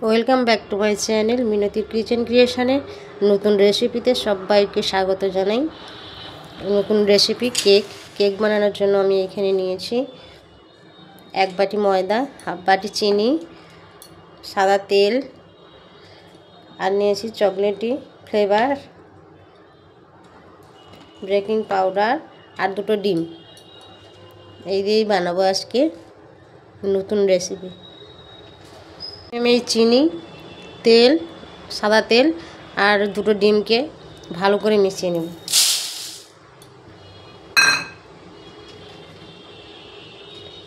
Welcome back to my channel মিনতির kitchen ক্রিয়েশনে নতুন রেসিপিতে সবাইকে স্বাগত জানাই। নতুন রেসিপি কেক বানানোর জন্য আমি এখানে নিয়েছি 1 বাটি ময়দা, হাফ বাটি চিনি, সাদা তেল আর নিয়েছি চকলেটি ফ্লেভার, বেকিং পাউডার আর 2টো ডিম। এই দিয়েই বানাবো আজকে নতুন রেসিপি। আমি চিনি, তেল, সাদা তেল আর 2টো ডিমকে ভালো করে মিশিয়ে নেব।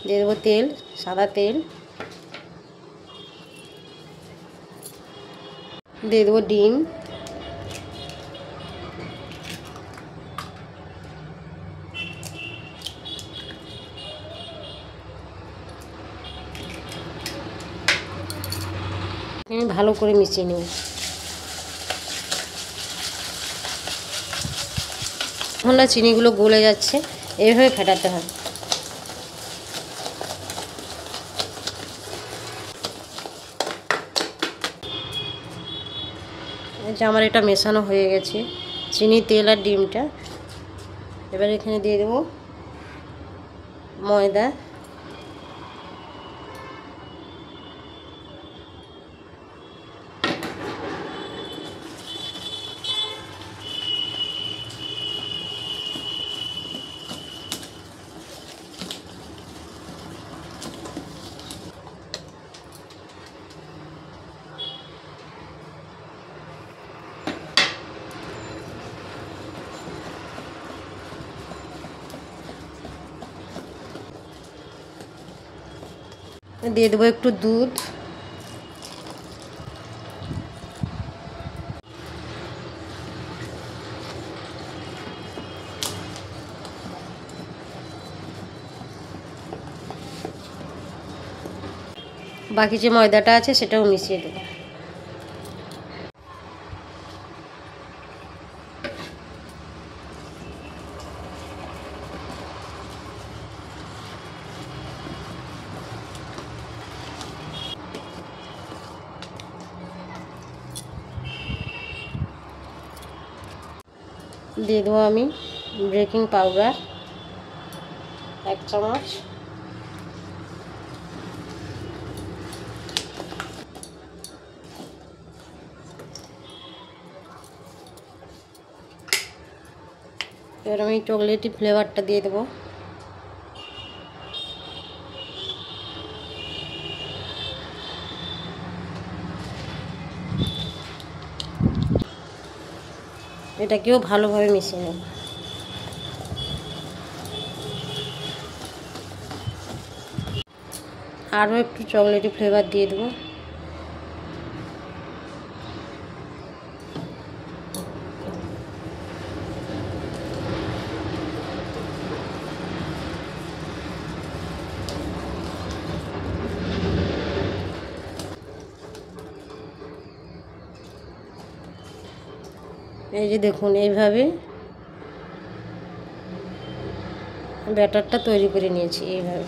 দিয়ে দেবো তেল, সাদা তেল, দিয়ে দেবো ডিম, আমি ভালো করে মিশিয়ে নেব। এখন না চিনিগুলো গলে যাচ্ছে, এইভাবে ফেটাতে হয়। এই যে আমার এটা মেশানো হয়ে গেছে, চিনি, তেল আর ডিমটা। এবার এখানে দিয়ে দেবো ময়দা, দিয়ে দেবো একটু দুধ, বাকি যে ময়দাটা আছে সেটাও মিশিয়ে দেবো। দিয়ে দেবো আমি বেকিং পাউডার 1 চামচ, এবার আমি চকলেটি ফ্লেভারটা দিয়ে দেবো। এটাকেও ভালোভাবে মিশিয়ে নেব। আরও একটু চকলেটি ফ্লেভার দিয়ে দেবো। এই যে দেখুন, এইভাবে ব্যাটারটা তৈরি করে নিয়েছি। এইভাবে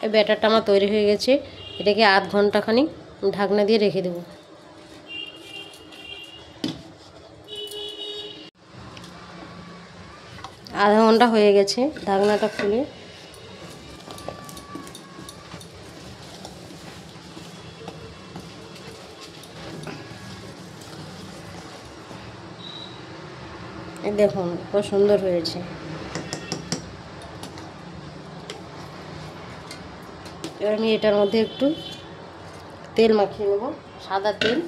এই ব্যাটারটা আমার তৈরি হয়ে গেছে। এটাকে আধ ঘন্টা খানিক ঢাকনা দিয়ে রেখে দেব। আধা ঘন্টা হয়ে গেছে, ঢাকনাটা খুলে দেখুন কত সুন্দর হয়েছে। এবার আমি এটার মধ্যে একটু তেল মাখিয়ে নেব, সাদা তেল।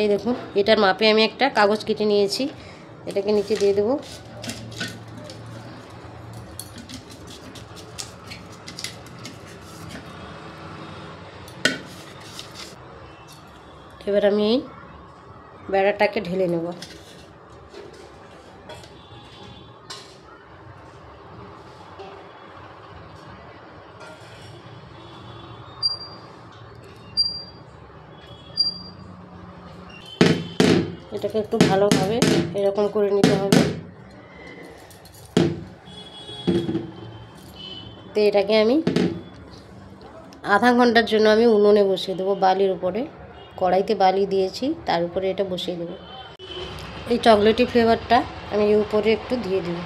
এই দেখুন, এটার মাপে আমি একটা কাগজ কেটে নিয়েছি, এটাকে নিচে দিয়ে দেবো। এবার আমি এই ব্যাটারটাকে ঢেলে নেব। এটাকে একটু ভালোভাবে এরকম করে নিতে হবে। তো এটাকে আমি আধা ঘন্টার জন্য আমি উনুনে বসিয়ে দেবো, বালির উপরে। কড়াইতে বালি দিয়েছি, তার উপরে এটা বসিয়ে দেবো। এই চকলেটি ফ্লেভারটা আমি এর উপরে একটু দিয়ে দেব।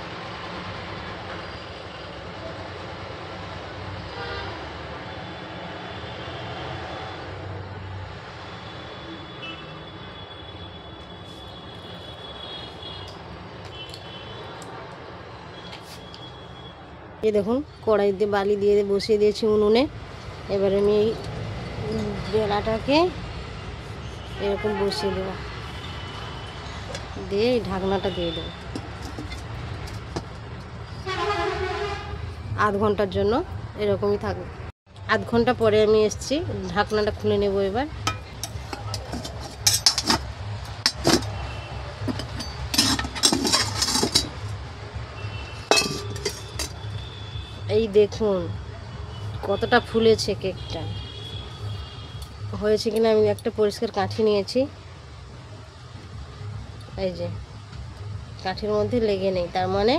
এই দেখুন কড়াইতে বালি দিয়ে বসিয়ে দিয়েছি উনুনে। এবার আমি এই বেলাটাকে এরকম বসিয়ে দেব, দিয়ে এই ঢাকনাটা দিয়ে দেবো। আধ ঘন্টার জন্য এরকমই থাকবে। আধ ঘন্টা পরে আমি এসেছি, ঢাকনাটা খুলে নেব এবার। এই দেখুন কতটা ফুলেছে কেকটা। হয়েছে কিনা আমি একটা পরিষ্কার কাঠি নিয়েছি, এই যে কাঠির মধ্যে লেগে নেই, তার মানে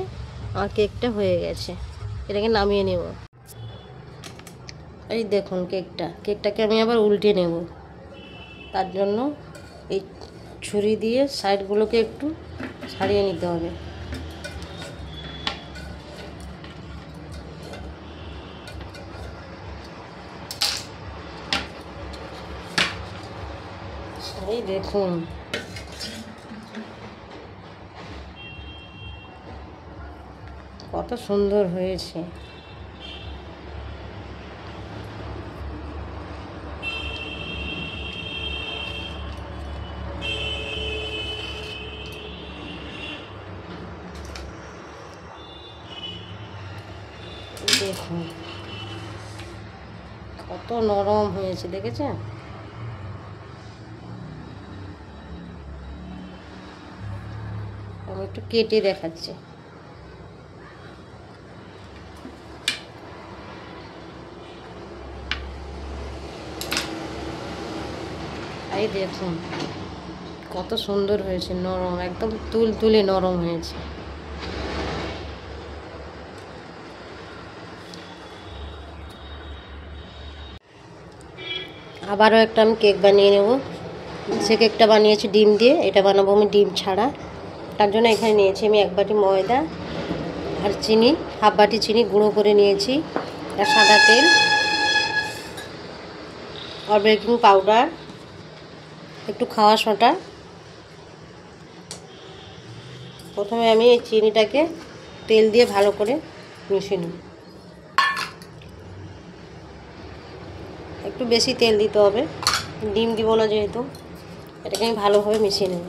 আমার কেকটা হয়ে গেছে। এটাকে নামিয়ে নেব। এই দেখুন কেকটাকে আমি আবার উল্টে নেব। তার জন্য এই ছুরি দিয়ে সাইডগুলোকে একটু ছাড়িয়ে নিতে হবে। এই দেখুন কত সুন্দর হয়েছে। দেখুন কত নরম হয়েছে, দেখেছেন? আমি একটু কেটে দেখাচ্ছি। এই দেখুন কত সুন্দর হয়েছে, নরম, একদম তুলতুলে নরম হয়েছে। আবারও একটা আমি কেক বানিয়ে নেব। সে কেকটা বানিয়েছি ডিম দিয়ে, এটা বানাবো আমি ডিম ছাড়া। তার জন্য এখানে নিয়েছি আমি 1 বাটি ময়দা আর চিনি, হাফ বাটি চিনি গুঁড়ো করে নিয়েছি, আর সাদা তেল আর বেকিং পাউডার, একটু খাওয়া সোডা। প্রথমে আমি এই চিনিটাকে তেল দিয়ে ভালো করে মিশিয়ে নেব। একটু বেশি তেল দিতে হবে, ডিম দিব না যেহেতু। এটাকে আমি ভালোভাবে মিশিয়ে নেব।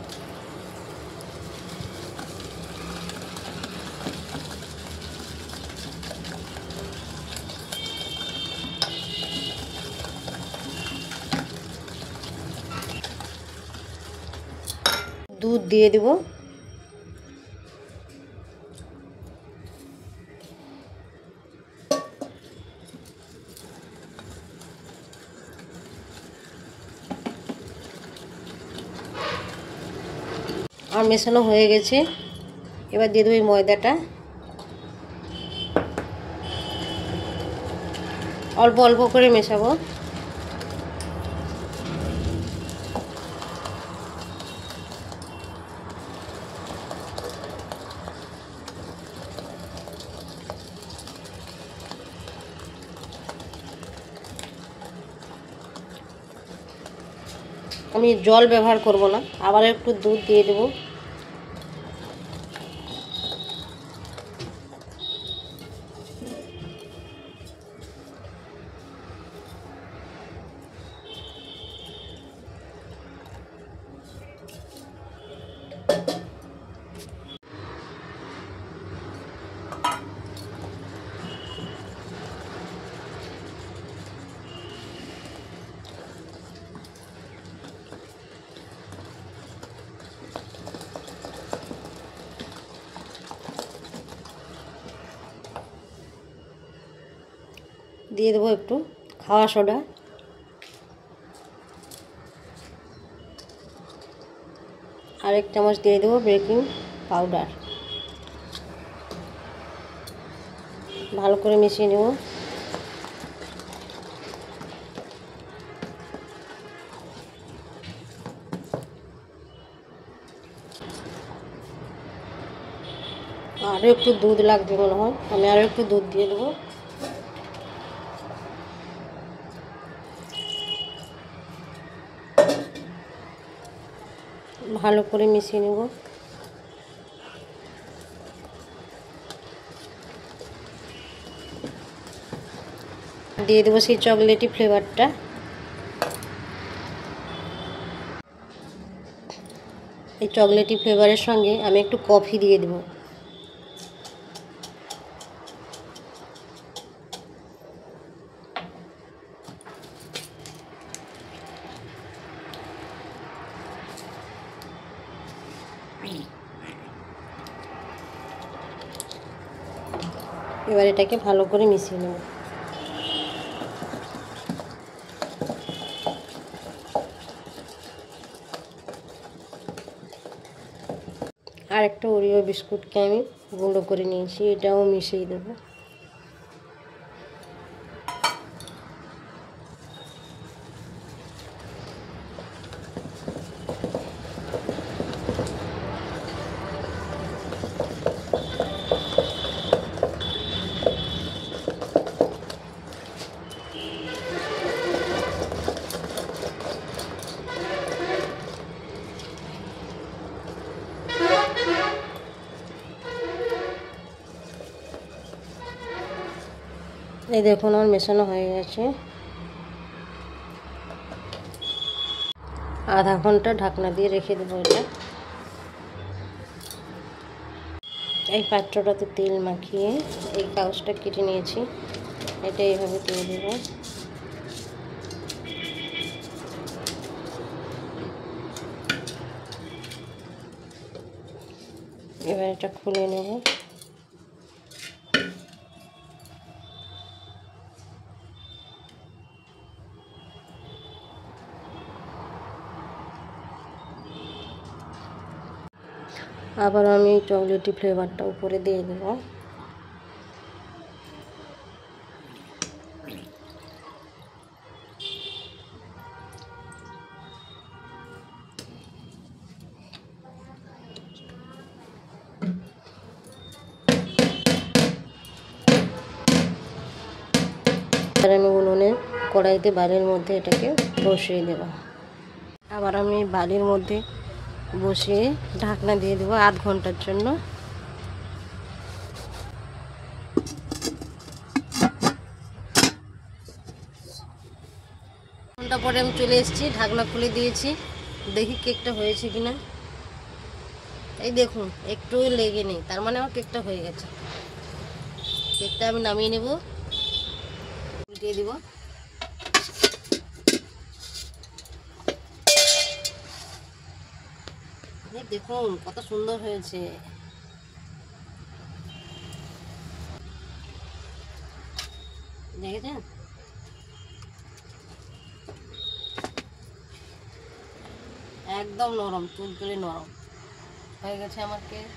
দুধ দিয়ে দেব। আর মেশানো হয়ে গেছে, এবার দিয়ে দেবো এই ময়দাটা। অল্প অল্প করে মেশাবো। আমি জল ব্যবহার করব না, আবার একটু দুধ দিয়ে দেব। দিয়ে দেবো একটু খাওয়া সোডা। আর 1 চামচ দিয়ে দেবো বেকিং পাউডার। ভালো করে মিশিয়ে নেব। আরও একটু দুধ লাগবে মনে হয়, আমি আরও একটু দুধ দিয়ে দেবো। ভালো করে মিশিয়ে নেব। দিয়ে দেবো সেই চকলেটি ফ্লেভারটা। এই চকলেটি ফ্লেভারের সঙ্গে আমি একটু কফি দিয়ে দেবো। এবার এটাকে ভালো করে মিশিয়ে নেব। আর একটা ওরিও বিস্কুটকে আমি গুঁড়ো করে নিয়েছি, এটাও মিশিয়ে দেবো। এই দেখুন আমার মেশানো হয়ে গেছে। আধা ঘন্টা ঢাকনা দিয়ে রেখে দেবো এটা। এই পাত্রটাতে তেল মাখিয়ে এই কাগজটা কেটে নিয়েছি, এটা এইভাবে দিয়ে দেবো। এবার এটা খুলে নেব। আবার আমি চকলেটি ফ্লেভারটা উপরে দিয়ে দেব। আর আমি উনুনে কড়াইতে বালির মধ্যে এটাকে বসিয়ে দেব। আবার আমি বালির মধ্যে বসিয়ে ঢাকনা দিয়ে দেবো আধ ঘন্টার জন্য। ঘন্টা পরে আমি চলে এসেছি, ঢাকনা খুলে দিয়েছি, দেখি কেকটা হয়েছে কিনা। এই দেখুন একটু লেগে নেই, তার মানে আমার কেকটা হয়ে গেছে। কেকটা আমি নামিয়ে নেব, উল্টিয়ে দিব। দেখুন কত সুন্দর হয়েছে। দেখেছেন? একদম নরম, তুলতুলে নরম হয়ে গেছে আমার কেক।